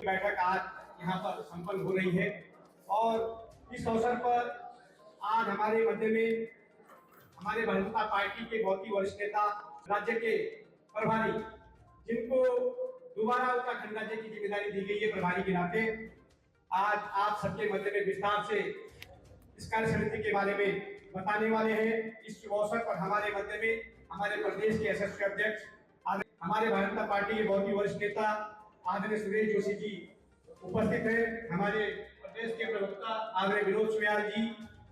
की बैठक आज यहाँ पर संपन्न हो रही है और इस अवसर पर आज हमारे मध्य में हमारे भाजपा पार्टी के बहुत ही वरिष्ठ नेता, राज्य के प्रभारी, जिनको दोबारा उत्तराखंड राज्य की जिम्मेदारी दी गई है प्रभारी के नाते, आज आप सबके मध्य में विस्तार से इस कार्य समिति के बारे में बताने वाले हैं। इस शुभ अवसर पर हमारे मध्य में हमारे प्रदेश के यशस्वी अध्यक्ष, हमारे भाजपा पार्टी के बहुत ही वरिष्ठ नेता आदरणीय सुरेश जोशी जी उपस्थित है। हमारे प्रदेश के प्रवक्ता आदरणीय विनोद सुयाल जी,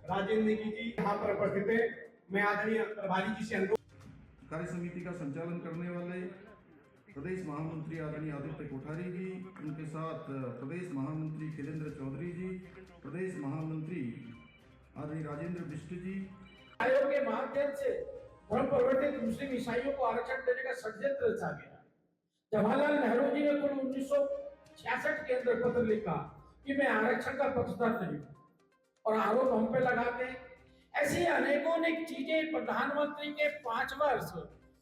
राजेंद्र जी यहाँ पर उपस्थित है। मैं आदरणीय प्रभारी जी से अनुरोध। कार्य समिति का संचालन करने वाले प्रदेश महामंत्री आदरणीय आदित्य कोठारी जी, उनके साथ प्रदेश महामंत्री खिलेंद्र चौधरी जी, प्रदेश महामंत्री आदरणीय राजेंद्र बिष्ट जी। आयोग के माध्यम से धर्म परिवर्तित मुस्लिम ईसाइयों को आरक्षण देने का षड्यंत्र रचा गया। जवाहरलाल नेहरू जी ने कुल 1966 के अंदर पत्र लिखा कि मैं आरक्षण का पक्षधर नहीं हूं, और आरोप हम पे लगाते हैं। ऐसी अनेकों चीजें प्रधानमंत्री के 5 वर्ष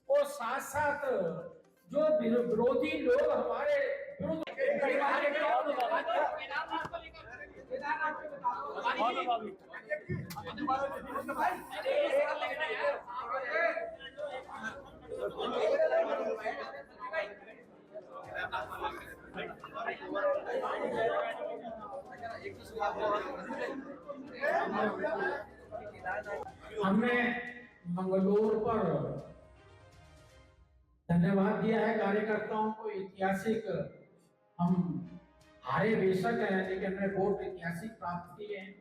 और साथ साथ जो विरोधी लोग हमारे विरुद्ध हमने मंगलौर पर धन्यवाद दिया है कार्यकर्ताओं को। ऐतिहासिक हम हारे बेशक हैं, लेकिन हमने वोट ऐतिहासिक प्राप्त किए हैं।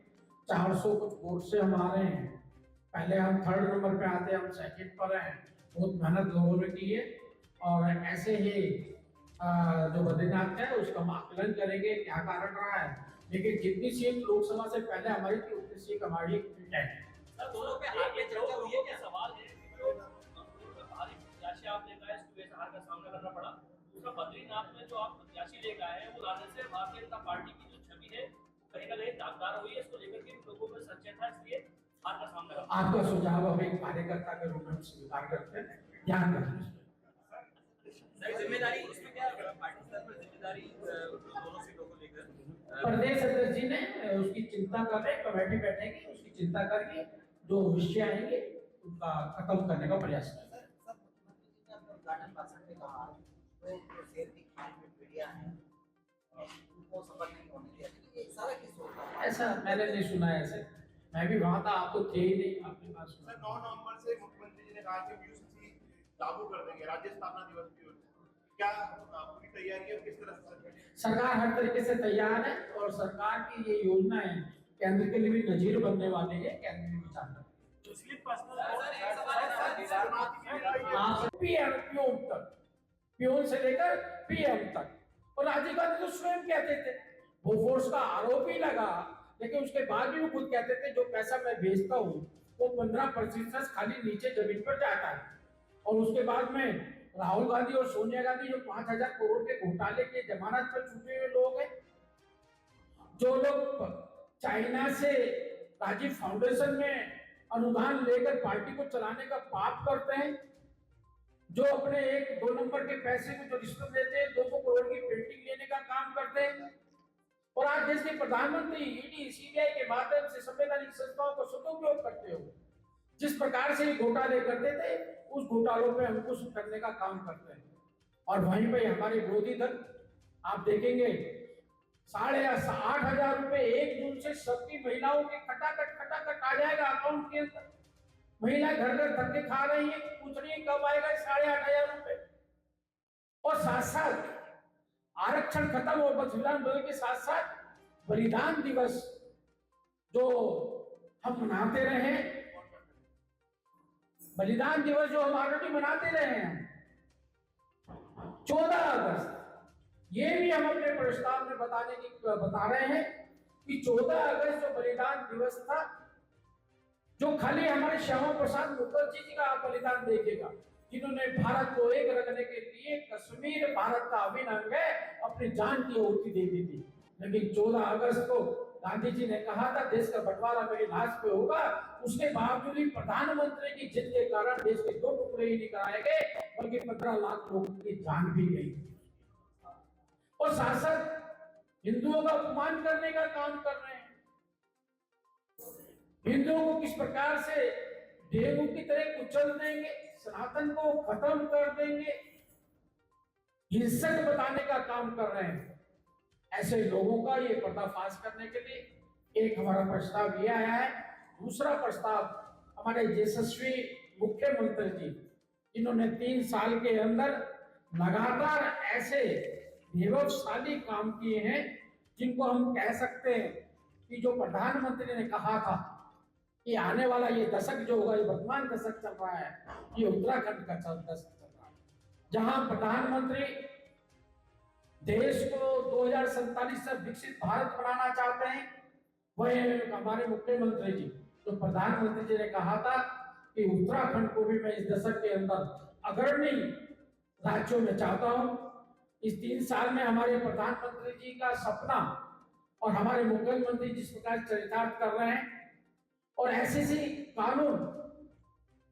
400 कुछ वोट से हम हारे हैं। पहले हम 3rd नंबर पे आते, हम 2nd पर हैं। बहुत मेहनत लोगों ने की है और ऐसे ही जो बद्रीनाथ है उसका हम आकलन करेंगे क्या कारण रहा है। लेकिन जितनी सीट लोकसभा से पहले हमारी थी उतनी सीट हमारी दोनों पे हार पे चर्चा हुई है। क्या सवाल है भारी प्रत्याशी आप लेकर आए, इसको वैसे हार का सामना करना पड़ा। दूसरा, बद्रीनाथ में जो आप प्रत्याशी लेकर आए हैं वो राजनीतिक भारतीय जनता पार्टी की जो छवि है कहीं ना कहीं दागदार हुई है। इसको लेकर के लोगों में संशय था, इसलिए हार का सामना करना। आपका सुझाव हम एक कार्यकर्ता के रूप में स्वीकार करते हैं, ध्यान रखें। जिम्मेदारी इसमें क्या पार्टी स्तर पर जिम्मेदारी दोनों सीटों को लेकर प्रदेश अध्यक्ष जी ने उसकी चिंता कर रहे, कमेटी बैठेगी, उसकी चिंता करके जो विषय आएंगे उनका खत्म करने का प्रयास करेंगे। ऐसा मैंने नहीं सुना है। ऐसे मैं भी वहां था, आप तो थे ही नहीं, आपने बात सुना। 9 नवंबर से मुख्यमंत्री जी ने कहा कि यूसीसी लागू कर देंगे राज्य स्थापना दिवस की। क्या पूरी तैयारी है, किस तरह से सरकार हर तरीके से तैयार है और सरकार की ये योजना है केंद्र के लिए भी नजीर बनने वाली है। केंद्र में विचार पियोन से लेकर पीएम तक। और राजीव गांधी तो स्वयं कहते थे, बोफोर्स का आरोप ही लगा, लेकिन उसके बाद भी वो खुद कहते थे जो पैसा मैं भेजता हूँ वो 15% खाली नीचे जमीन पर जाता है। और उसके बाद में राहुल गांधी और सोनिया गांधी जो 5000 करोड़ के घोटाले के जमानत पर छूटे हुए लोग हैं, जो लोग चाइना से राजीव फाउंडेशन में अनुदान लेकर पार्टी को चलाने का पाप करते हैं, जो अपने 1-2 नंबर के पैसे को जो रिश्वत देते हैं, 200 करोड़ की पेंटिंग लेने का काम करते हैं। और आज देश के प्रधानमंत्री ईडी सीबीआई के माध्यम से संवैधानिक संस्थाओं का सदुपयोग करते हो जिस प्रकार से घोटाले करते थे, उस घोटालों पे अंकुश करने का काम करते हैं। और वहीं पे हमारे विरोधी दल आप देखेंगे 8,500 रुपए 1 जून से सबकी महिलाओं के खटाखट आ जाएगा अकाउंट के अंदर। महिलाएं घर घर धक्के खा रही है, पूछ रही है कब आएगा 8,500 रुपए। और साथ साथ आरक्षण खत्म और संविधान बदल के साथ साथ बलिदान दिवस जो हम मनाते रहे, बलिदान दिवस जो हम ऑलरेडी मनाते रहे हैं 14 अगस्त, ये भी हम अपने प्रस्ताव में बता रहे हैं कि 14 अगस्त जो बलिदान दिवस था, जो खाली हमारे श्यामा प्रसाद मुखर्जी जी का बलिदान देखेगा, जिन्होंने भारत को एक रखने के लिए कश्मीर भारत का अभिन्न अंग है, अपनी जान की आहुति दे दी थी। लेकिन 14 अगस्त को गांधी जी ने कहा था देश का बंटवारा मेरी लाश पे होगा, उसके बावजूद भी प्रधानमंत्री की जिद के कारण देश के 2 टुकड़े ही नहीं कराए गए, बल्कि 15 लाख लोगों की जान भी गई। और साथ साथ हिंदुओं का अपमान करने का काम कर रहे हैं। हिंदुओं को किस प्रकार से डेंगू की तरह कुचल देंगे, सनातन को खत्म कर देंगे, हिंसक बताने का काम कर रहे हैं। ऐसे लोगों का ये पर्दाफाश करने के लिए एक हमारा प्रस्ताव ये आया है। दूसरा प्रस्ताव हमारे यशस्वी मुख्यमंत्री जी, इन्होंने 3 साल के अंदर लगातार ऐसे प्रभावशाली काम किए हैं जिनको हम कह सकते हैं कि जो प्रधानमंत्री ने कहा था कि आने वाला ये दशक जो होगा, ये वर्तमान दशक चल रहा है, ये उत्तराखंड का दशक चल रहा है, जहां प्रधानमंत्री देश को 2047 से विकसित भारत बनाना चाहते हैं। वही हमारे मुख्यमंत्री जी, जो प्रधानमंत्री जी ने कहा था कि उत्तराखंड को भी मैं इस दशक के अंदर अग्रणी राज्यों में चाहता हूं। इस 3 साल में हमारे प्रधानमंत्री जी का सपना और हमारे मुख्यमंत्री जिस प्रकार चरितार्थ कर रहे हैं, और ऐसे से कानून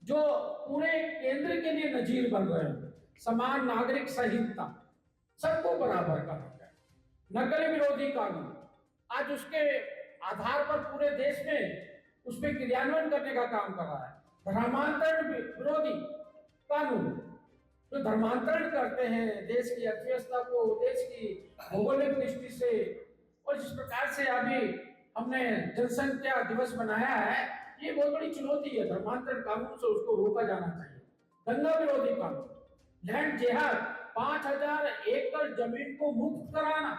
जो पूरे केंद्र के लिए नजीर बन रहे हैं, समान नागरिक संहिता, सबको बराबर कर रखा है, नकल विरोधी कानून, आज उसके आधार पर पूरे देश में उस पर क्रियान्वयन करने का काम कर रहा है। धर्मांतरण विरोधी कानून, जो धर्मांतरण करते हैं देश की अर्थव्यवस्था को, देश की भौगोलिक दृष्टि से, और जिस प्रकार से अभी हमने जनसंख्या दिवस मनाया है, ये बहुत बड़ी चुनौती है। धर्मांतरण कानून से उसको रोका जाना चाहिए। दंगा विरोधी कानून, लैंड जिहाद, 5000 एकड़ जमीन को मुक्त कराना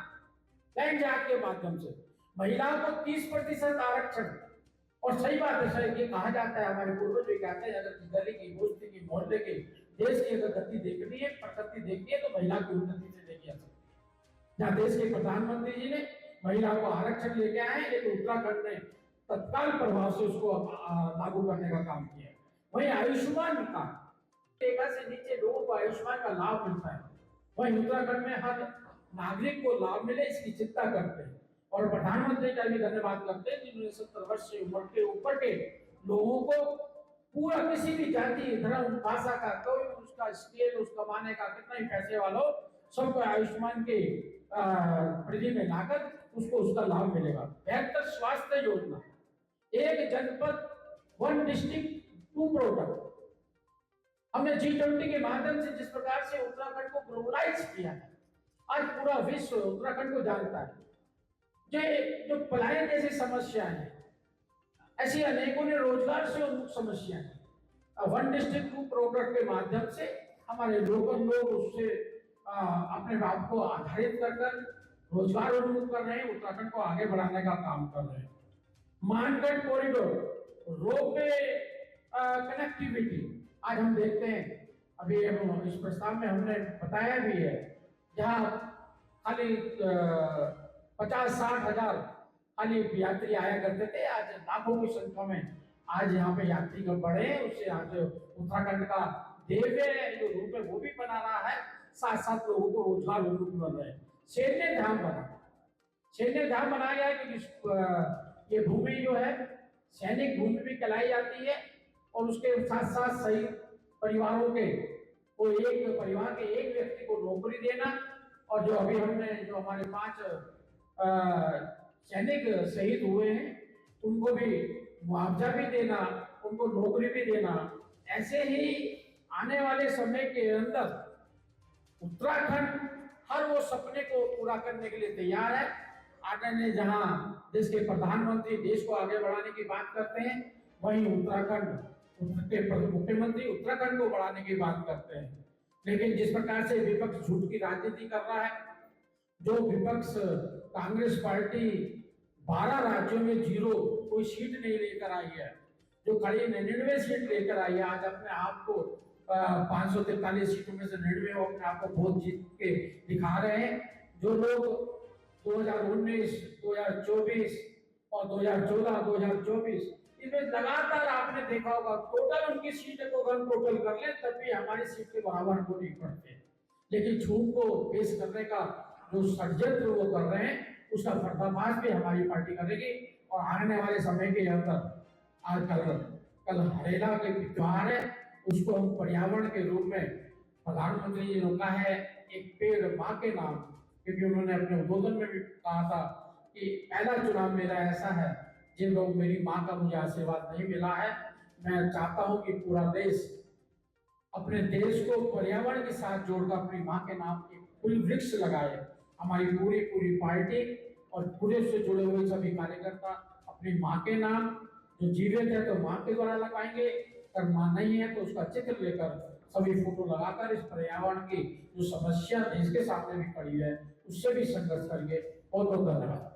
लैंड जिहाद के माध्यम से, महिलाओं को 30% आरक्षण। और सही बात है सर, ये कहा जाता है, हमारे पूर्वज भी कहते हैं, अगर गली की, बस्ती की, मोहल्ले की, देश की अगर गति देखनी है, प्रगति देखनी है, तो महिला की उन्नति से देखी जा सकती है। जहाँ देश के प्रधानमंत्री जी ने महिलाओं को आरक्षण लेके आए, लेकिन उत्तराखंड ने तत्काल प्रभाव से उसको लागू करने का काम किया। वहीं आयुष्मान कार्ड, रेखा से नीचे लोगों को आयुष्मान का लाभ मिलता है, वहीं उत्तराखंड में हर नागरिक को लाभ मिले, इसकी चिंता करते हैं। और प्रधानमंत्री का भी धन्यवाद करते हैं जिन्होंने 70 वर्ष से उम्र के ऊपर के लोगों को पूरा, किसी भी जाति, धर्म, भाषा का, कोई उसका स्केल, उस कमाने का कितना ही पैसे वाला हो, सबको आयुष्मान के परिधि में लाकर उसको उसका लाभ मिलेगा। बेहतर स्वास्थ्य योजना, एक जनपद 1 डिस्ट्रिक्ट 2 प्रोडक्ट, हमने G20 के माध्यम से जिस प्रकार से उत्तराखंड को ग्लोबलाइज किया है, आज पूरा विश्व उत्तराखंड को जानता है। ये जो पलायन जैसी समस्या है, ऐसी अनेकों ने रोजगार से उन्मुख समस्या है। 1 डिस्ट्रिक्ट 2 प्रोडक्ट के माध्यम से हमारे लोकल लोग उससे अपने आप को आधारित कर रोजगार उन्मुख कर रहे हैं, उत्तराखंड को आगे बढ़ाने का काम कर रहे हैं। मानगढ़ कॉरिडोर, रोपवे कनेक्टिविटी, आज हम देखते हैं, अभी हम इस प्रस्ताव में हमने बताया भी है, जहाँ खाली 50-60 हजार खाली यात्री आया करते थे, आज लाखों की संख्या में आज यहाँ पे यात्री का बढ़े, उससे आज उत्तराखंड का देव्य जो रूप है वो भी बना रहा है, साथ साथ लोगों को रोजगार उन्मुख बन रहे हैं। सैन्य धाम बनाया गया है, क्योंकि ये भूमि जो है सैनिक भूमि भी कहलाई जाती है, और उसके साथ साथ सही परिवारों के, वो एक परिवार के एक व्यक्ति को नौकरी देना, और जो अभी हमने जो हमारे 5 सैनिक शहीद हुए हैं उनको भी मुआवजा भी देना, उनको नौकरी भी देना। ऐसे ही आने वाले समय के अंदर उत्तराखंड हर वो सपने को पूरा करने के लिए तैयार है। आगे ने जहां देश के प्रधानमंत्री देश को आगे बढ़ाने की बात करते हैं, वहीं उत्तराखंड के मुख्यमंत्री उत्तराखंड को बढ़ाने की बात करते हैं। लेकिन जिस प्रकार से विपक्ष झूठ की राजनीति कर रहा है, जो विपक्ष कांग्रेस पार्टी 12 राज्यों में 0 कोई सीट नहीं लेकर आई है, जो खड़ी 99 सीट लेकर आई है, आज अपने आप को 543 सीटों में से 99 अपने आप को बहुत जीत के दिखा रहे हैं। जो लोग 2019, 2024 और 2014, 2024 इसमें लगातार आपने देखा होगा, टोटल उनकी सीट को अगर टोटल कर ले तब भी हमारी सीट के बराबर हमको नहीं पड़ते। लेकिन झूठ को पेश करने का जो षड्यंत्र वो कर रहे हैं, उसका पर्दाफाश भी हमारी पार्टी करेगी। और आने वाले समय के अंदर आज कल हरेला के त्योहार है, उसको हम पर्यावरण के रूप में, प्रधानमंत्री जी ने कहा है एक पेड़ माँ के नाम, क्योंकि उन्होंने अपने उद्बोधन में भी कहा था कि पहला चुनाव मेरा ऐसा है जिन लोग मेरी माँ का मुझे आशीर्वाद नहीं मिला है। मैं चाहता हूँ कि पूरा देश अपने देश को पर्यावरण के साथ जोड़कर अपनी माँ के नाम एक फूल वृक्ष लगाए। हमारी पूरी पार्टी और पूरे से जुड़े हुए सभी कार्यकर्ता अपनी माँ के नाम, जो जीवित है तो माँ के द्वारा लगाएंगे, अगर माँ नहीं है तो उसका चित्र लेकर सभी फोटो लगाकर इस पर्यावरण की जो समस्या देश के सामने भी खड़ी है उससे भी संघर्ष करेंगे। बहुत बहुत धन्यवाद।